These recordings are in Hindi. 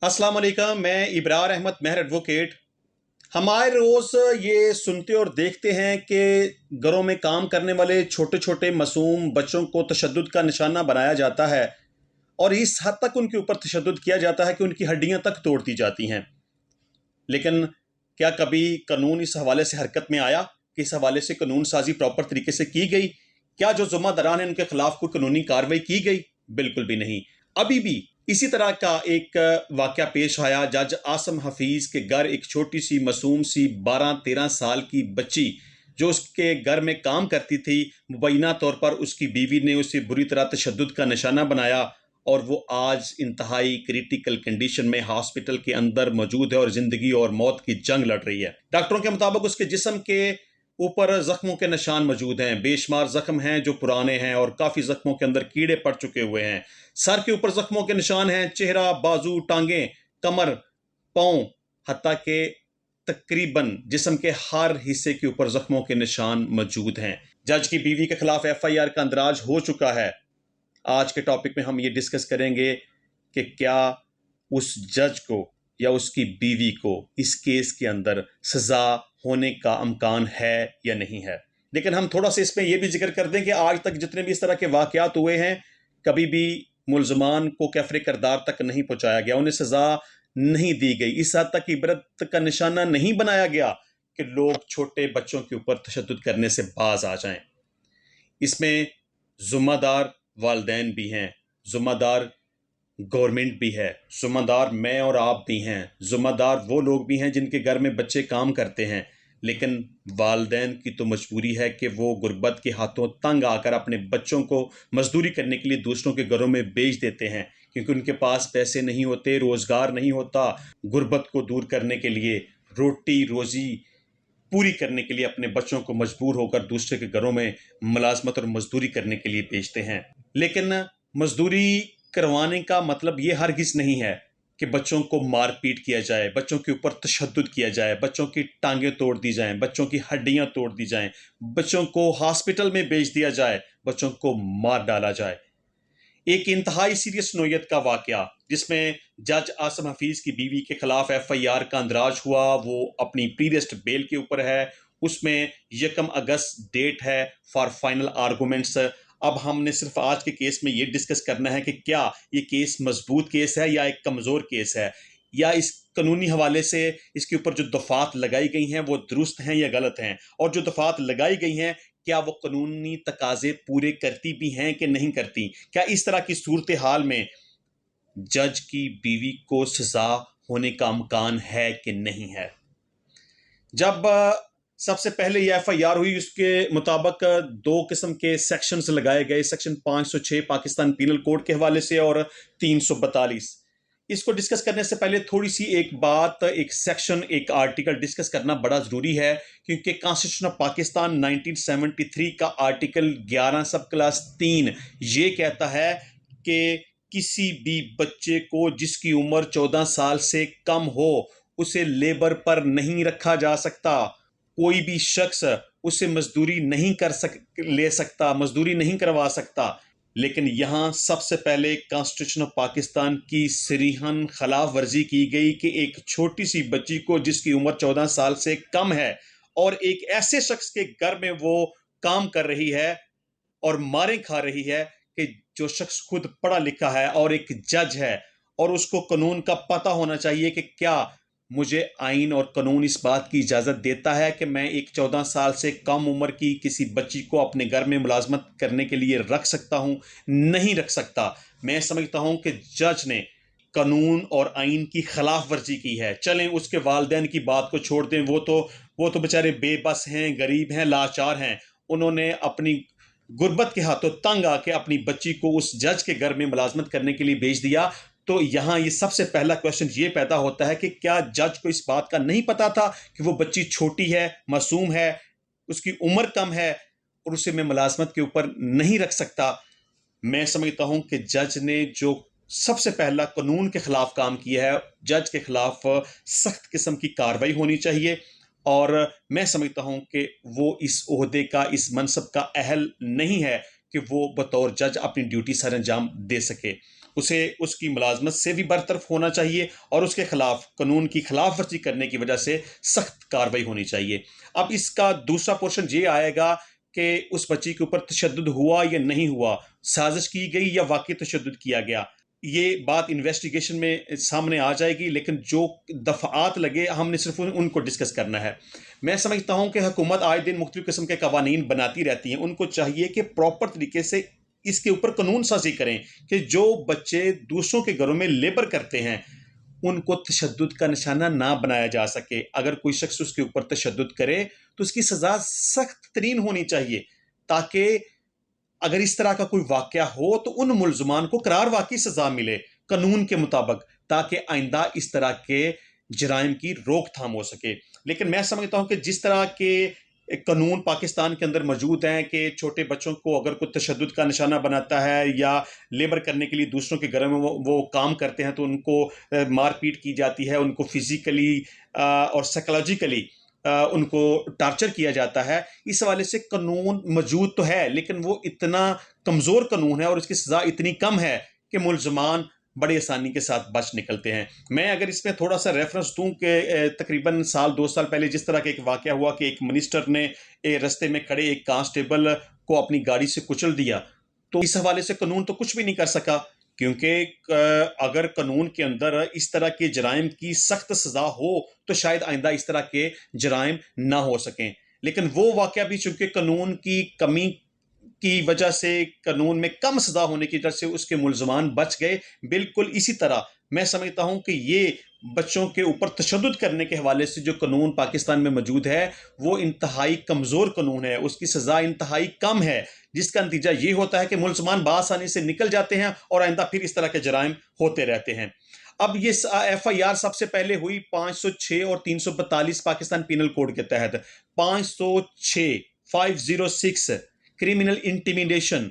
अस्सलाम वालेकुम। मैं इब्रार अहमद मेहर एडवोकेट। हमारे रोज़ ये सुनते और देखते हैं कि घरों में काम करने वाले छोटे छोटे मासूम बच्चों को तशद्दुद का निशाना बनाया जाता है और इस हद तक उनके ऊपर तशद्दुद किया जाता है कि उनकी हड्डियां तक तोड़ दी जाती हैं। लेकिन क्या कभी कानून इस हवाले से हरकत में आया कि इस हवाले से कानून साजी प्रॉपर तरीके से की गई? क्या जो जुम्मेदारान हैं उनके खिलाफ कोई कानूनी कार्रवाई की गई? बिल्कुल भी नहीं। अभी भी इसी तरह का एक वाक़या पेश आया। जज आसम हफीज़ के घर एक छोटी सी मासूम सी 12-13 साल की बच्ची जो उसके घर में काम करती थी, मुबैना तौर पर उसकी बीवी ने उसे बुरी तरह तशद्दुद का निशाना बनाया और वो आज इंतहाई क्रिटिकल कंडीशन में हॉस्पिटल के अंदर मौजूद है और ज़िंदगी और मौत की जंग लड़ रही है। डॉक्टरों के मुताबिक उसके जिस्म के ऊपर ज़ख्मों के निशान मौजूद हैं। बेशुमार ज़ख्म हैं जो पुराने हैं और काफ़ी ज़ख्मों के अंदर कीड़े पड़ चुके हुए हैं। सर के ऊपर ज़ख्मों के निशान हैं, चेहरा, बाजू, टांगें, कमर, पाँव, हत्ता के तकरीबन जिस्म के हर हिस्से के ऊपर ज़ख्मों के निशान मौजूद हैं। जज की बीवी के खिलाफ FIR का अंदराज हो चुका है। आज के टॉपिक में हम ये डिस्कस करेंगे कि क्या उस जज को या उसकी बीवी को इस केस के अंदर सज़ा होने का इम्कान है या नहीं है। लेकिन हम थोड़ा सा इसमें यह भी जिक्र कर दें कि आज तक जितने भी इस तरह के वाक़यात हुए हैं, कभी भी मुलजमान को कैफरे करदार तक नहीं पहुँचाया गया, उन्हें सज़ा नहीं दी गई, इस हद तक इबरत का निशाना नहीं बनाया गया कि लोग छोटे बच्चों के ऊपर तशद्दुद करने से बाज आ जाएं। इसमें ज़िम्मेदार वालिदैन भी हैं, ज़िम्मेदार गवर्नमेंट भी है, ज़िम्मेदार मैं और आप भी हैं, ज़िम्मेदार वो लोग भी हैं जिनके घर में बच्चे काम करते हैं। लेकिन वालिदैन की तो मजबूरी है कि वो गुर्बत के हाथों तंग आकर अपने बच्चों को मजदूरी करने के लिए दूसरों के घरों में बेच देते हैं, क्योंकि उनके पास पैसे नहीं होते, रोज़गार नहीं होता। गुर्बत को दूर करने के लिए, रोटी रोज़ी पूरी करने के लिए अपने बच्चों को मजबूर होकर दूसरे के घरों में मुलाजमत और मजदूरी करने के लिए भेजते हैं। लेकिन मजदूरी करवाने का मतलब ये हरगिज नहीं है कि बच्चों को मारपीट किया जाए, बच्चों के ऊपर तशद्दुद किया जाए, बच्चों की टांगें तोड़ दी जाएं, बच्चों की हड्डियां तोड़ दी जाएं, बच्चों को हॉस्पिटल में भेज दिया जाए, बच्चों को मार डाला जाए। एक इंतहाई सीरियस नोयत का वाकया जिसमें जज आसम हफीज़ की बीवी के खिलाफ FIR का अंदराज हुआ, वो अपनी प्रीरेस्ट बेल के ऊपर है। उसमें 1 अगस्त डेट है फॉर फाइनल आर्गूमेंट्स। अब हमने सिर्फ आज के केस में ये डिस्कस करना है कि क्या ये केस मजबूत केस है या एक कमज़ोर केस है, या इस कानूनी हवाले से इसके ऊपर जो दफ़ात लगाई गई हैं वो दुरुस्त हैं या गलत हैं, और जो दफ़ात लगाई गई हैं क्या वो कानूनी तकाजे पूरे करती भी हैं कि नहीं करती। क्या इस तरह की सूरत हाल में जज की बीवी को सजा होने का इम्कान है कि नहीं है। जब सबसे पहले ये FIR हुई, उसके मुताबिक 2 किस्म के सेक्शंस लगाए गए, सेक्शन 506 पाकिस्तान पीनल कोड के हवाले से और 342। इसको डिस्कस करने से पहले थोड़ी सी एक बात, एक सेक्शन, एक आर्टिकल डिस्कस करना बड़ा ज़रूरी है, क्योंकि कॉन्स्टिट्यूशन ऑफ पाकिस्तान 1973 का आर्टिकल 11 सब क्लास 3 ये कहता है कि किसी भी बच्चे को जिसकी उम्र 14 साल से कम हो उसे लेबर पर नहीं रखा जा सकता। कोई भी शख्स उसे मजदूरी नहीं ले सकता, मजदूरी नहीं करवा सकता। लेकिन यहाँ सबसे पहले कॉन्स्टिट्यूशन ऑफ पाकिस्तान की सरीहन खिलाफ वर्जी की गई कि एक छोटी सी बच्ची को जिसकी उम्र 14 साल से कम है और एक ऐसे शख्स के घर में वो काम कर रही है और मारें खा रही है, कि जो शख्स खुद पढ़ा लिखा है और एक जज है और उसको कानून का पता होना चाहिए कि क्या मुझे आइन और कानून इस बात की इजाज़त देता है कि मैं एक 14 साल से कम उम्र की किसी बच्ची को अपने घर में मुलाजमत करने के लिए रख सकता हूँ, नहीं रख सकता। मैं समझता हूँ कि जज ने कानून और आइन की खिलाफ वर्जी की है। चलें उसके वालिदैन की बात को छोड़ दें, वो तो बेचारे बेबस हैं, गरीब हैं, लाचार हैं। उन्होंने अपनी गुर्बत के हाथों तंग आके अपनी बच्ची को उस जज के घर में मुलाजमत करने के लिए भेज दिया। तो यहाँ ये सबसे पहला क्वेश्चन ये पैदा होता है कि क्या जज को इस बात का नहीं पता था कि वो बच्ची छोटी है, मासूम है, उसकी उम्र कम है और उसे मैं मुलाजमत के ऊपर नहीं रख सकता। मैं समझता हूँ कि जज ने जो सबसे पहला कानून के खिलाफ काम किया है, जज के खिलाफ सख्त किस्म की कार्रवाई होनी चाहिए। और मैं समझता हूँ कि वो इस ओहदे का, इस मनसब का अहल नहीं है कि वो बतौर जज अपनी ड्यूटी सर अंजाम दे सके। उसे उसकी मुलाजमत से भी बरतरफ होना चाहिए और उसके खिलाफ कानून की खिलाफ वर्जी करने की वजह से सख्त कार्रवाई होनी चाहिए। अब इसका दूसरा पोर्शन ये आएगा कि उस बच्ची के ऊपर तशद्दुद हुआ या नहीं हुआ, साजिश की गई या वाकई तशद्दुद किया गया, ये बात इन्वेस्टिगेशन में सामने आ जाएगी। लेकिन जो दफ़ात लगे हमने सिर्फ उनको डिस्कस करना है। मैं समझता हूँ कि हुकूमत आए दिन मुख्तलिफ किस्म के कवानीन बनाती रहती हैं, उनको चाहिए कि प्रॉपर तरीके से इसके ऊपर कानून साजी करें कि जो बच्चे दूसरों के घरों में लेबर करते हैं उनको तशद्दुद का निशाना ना बनाया जा सके। अगर कोई शख्स उसके ऊपर तशद्दुद करे तो उसकी सज़ा सख्त तरीन होनी चाहिए, ताकि अगर इस तरह का कोई वाक़या हो तो उन मुल्ज़मान को करार वाक़ई सज़ा मिले कानून के मुताबिक, ताकि आइंदा इस तरह के जराइम की रोकथाम हो सके। लेकिन मैं समझता हूँ कि जिस तरह के कानून पाकिस्तान के अंदर मौजूद हैं कि छोटे बच्चों को अगर कोई तशद्दुद का निशाना बनाता है या लेबर करने के लिए दूसरों के घर में वो काम करते हैं तो उनको मारपीट की जाती है, उनको फिज़िकली और साइकोलॉजिकली उनको टॉर्चर किया जाता है। इस हवाले से कानून मौजूद तो है, लेकिन वो इतना कमज़ोर कानून है और उसकी सज़ा इतनी कम है कि मुल्ज़मान बड़ी आसानी के साथ बच निकलते हैं। मैं अगर इसमें थोड़ा सा रेफरेंस दूं कि तकरीबन साल 2 साल पहले जिस तरह का एक वाक़या हुआ कि एक मिनिस्टर ने रास्ते में खड़े एक कांस्टेबल को अपनी गाड़ी से कुचल दिया, तो इस हवाले से कानून तो कुछ भी नहीं कर सका, क्योंकि अगर कानून के अंदर इस तरह के जराइम की सख्त सज़ा हो तो शायद आइंदा इस तरह के जराइम ना हो सकें। लेकिन वो वाक़या भी चूंकि कानून की कमी की वजह से, कानून में कम सज़ा होने की वजह से उसके मुल्ज़मान बच गए। बिल्कुल इसी तरह मैं समझता हूँ कि ये बच्चों के ऊपर तशद्दुद करने के हवाले से जो कानून पाकिस्तान में मौजूद है वो इंतहाई कमज़ोर कानून है, उसकी सज़ा इंतहाई कम है, जिसका नतीजा ये होता है कि मुल्ज़मान बासानी से निकल जाते हैं और आइंदा फिर इस तरह के जराइम होते रहते हैं। अब ये FIR सबसे पहले हुई 506 और 342 पाकिस्तान पीनल कोड के तहत। 506 506 क्रिमिनल इंटिमिडेशन,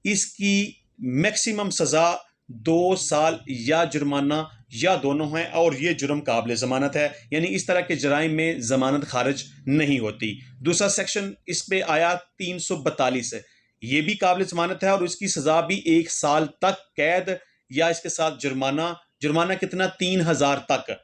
इसकी मैक्सिमम सज़ा 2 साल या जुर्माना या दोनों हैं और ये जुर्म काबिल ज़मानत है, यानी इस तरह के जराइम में ज़मानत खारिज नहीं होती। दूसरा सेक्शन इस पे आया 342, ये भी काबिल ज़मानत है और उसकी सज़ा भी 1 साल तक कैद या इसके साथ जुर्माना। जुर्माना कितना? 3,000 तक।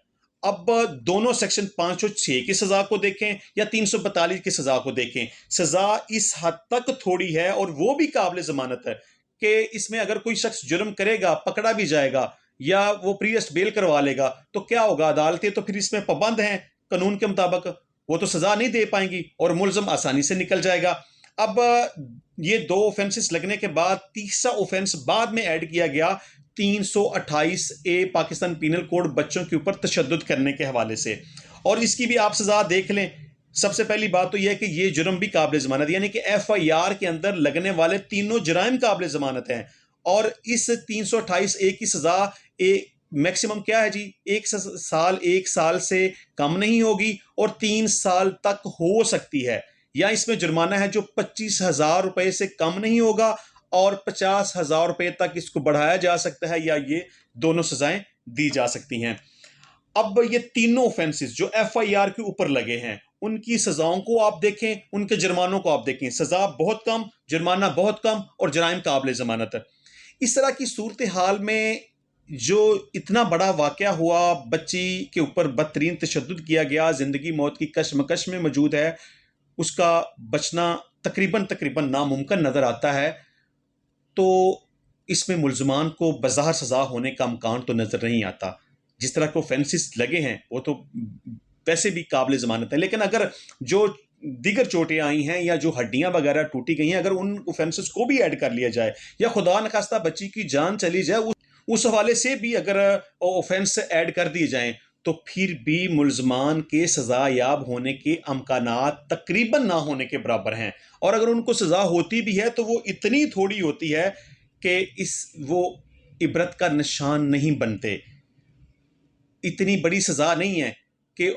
अब दोनों सेक्शन 506 की सज़ा को देखें या 342 की सज़ा को देखें, सज़ा इस हद तक थोड़ी है और वो भी काबिल ज़मानत है कि इसमें अगर कोई शख्स जुर्म करेगा, पकड़ा भी जाएगा या वो प्री अरेस्ट बेल करवा लेगा तो क्या होगा? अदालतें तो फिर इसमें पाबंद हैं कानून के मुताबिक, वो तो सज़ा नहीं दे पाएंगी और मुल्ज़म आसानी से निकल जाएगा। अब ये 2 ऑफेंसेस लगने के बाद तीसरा ऑफेंस बाद में ऐड किया गया 328A पाकिस्तान पीनल कोड, बच्चों के ऊपर तशद्दुद करने के हवाले से, और इसकी भी आप सज़ा देख लें। सबसे पहली बात तो यह है कि ये जुर्म भी काबिल ज़मानत, यानी कि FIR के अंदर लगने वाले तीनों जराइम काबिल ज़मानत हैं। और इस 328A की सज़ा मैक्सिमम क्या है जी? 1 साल, 1 साल से कम नहीं होगी और 3 साल तक हो सकती है, या इसमें जुर्माना है जो 25,000 रुपए से कम नहीं होगा और 50,000 रुपए तक इसको बढ़ाया जा सकता है, या ये दोनों सजाएं दी जा सकती हैं। अब ये तीनों ऑफेंसेस जो FIR के ऊपर लगे हैं उनकी सजाओं को आप देखें, उनके जुर्मानों को आप देखें, सजा बहुत कम, जुर्माना बहुत कम और जराइम काबिल ज़मानत है। इस तरह की सूरत हाल में जो इतना बड़ा वाक़या हुआ, बच्ची के ऊपर बदतरीन तशद्दुद किया गया, ज़िंदगी मौत की कशमकश में मौजूद है, उसका बचना तकरीबन नामुमकिन नज़र आता है। तो इसमें मुल्ज़मान को बज़ाहिर सज़ा होने का इम्कान तो नज़र नहीं आता। जिस तरह के ऑफेंसेस लगे हैं वो तो वैसे भी काबिल ज़मानत है, लेकिन अगर जो दीगर चोटें आई हैं या जो हड्डियां वगैरह टूटी गई हैं, अगर उन ऑफेंसेस को भी ऐड कर लिया जाए या खुदा न खास्ता बच्ची की जान चली जाए, उस हवाले से भी अगर ऑफेंस ऐड कर दिए जाएं तो फिर भी मुल्ज़मान के सज़ा याब होने के अमकानात तकरीबन ना होने के बराबर हैं। और अगर उनको सज़ा होती भी है तो वो इतनी थोड़ी होती है कि वो इबरत का निशान नहीं बनते। इतनी बड़ी सज़ा नहीं है कि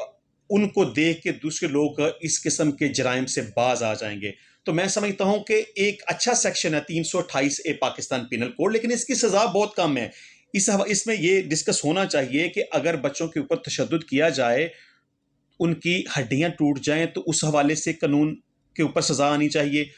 उनको देख के दूसरे लोग इस किस्म के जराइम से बाज आ जाएंगे। तो मैं समझता हूं कि एक अच्छा सेक्शन है 328A पाकिस्तान पिनल कोड, लेकिन इसकी सज़ा बहुत कम है। इसमें ये डिस्कस होना चाहिए कि अगर बच्चों के ऊपर तशद्दुद किया जाए, उनकी हड्डियां टूट जाएं, तो उस हवाले से कानून के ऊपर सज़ा आनी चाहिए।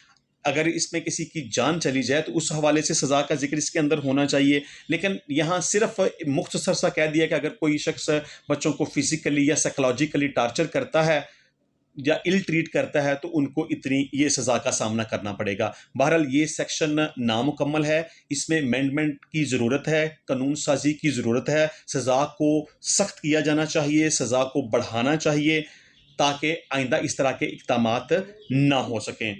अगर इसमें किसी की जान चली जाए तो उस हवाले से सज़ा का जिक्र इसके अंदर होना चाहिए। लेकिन यहाँ सिर्फ मुख्तसर सा कह दिया कि अगर कोई शख्स बच्चों को फिजिकली या साइकोलॉजिकली टार्चर करता है या इल ट्रीट करता है तो उनको इतनी ये सज़ा का सामना करना पड़ेगा। बहरहाल ये सेक्शन नामुकम्मल है, इसमें अमेंडमेंट की ज़रूरत है, कानून साजी की ज़रूरत है, सज़ा को सख्त किया जाना चाहिए, सज़ा को बढ़ाना चाहिए ताकि आइंदा इस तरह के इक़दामात ना हो सकें।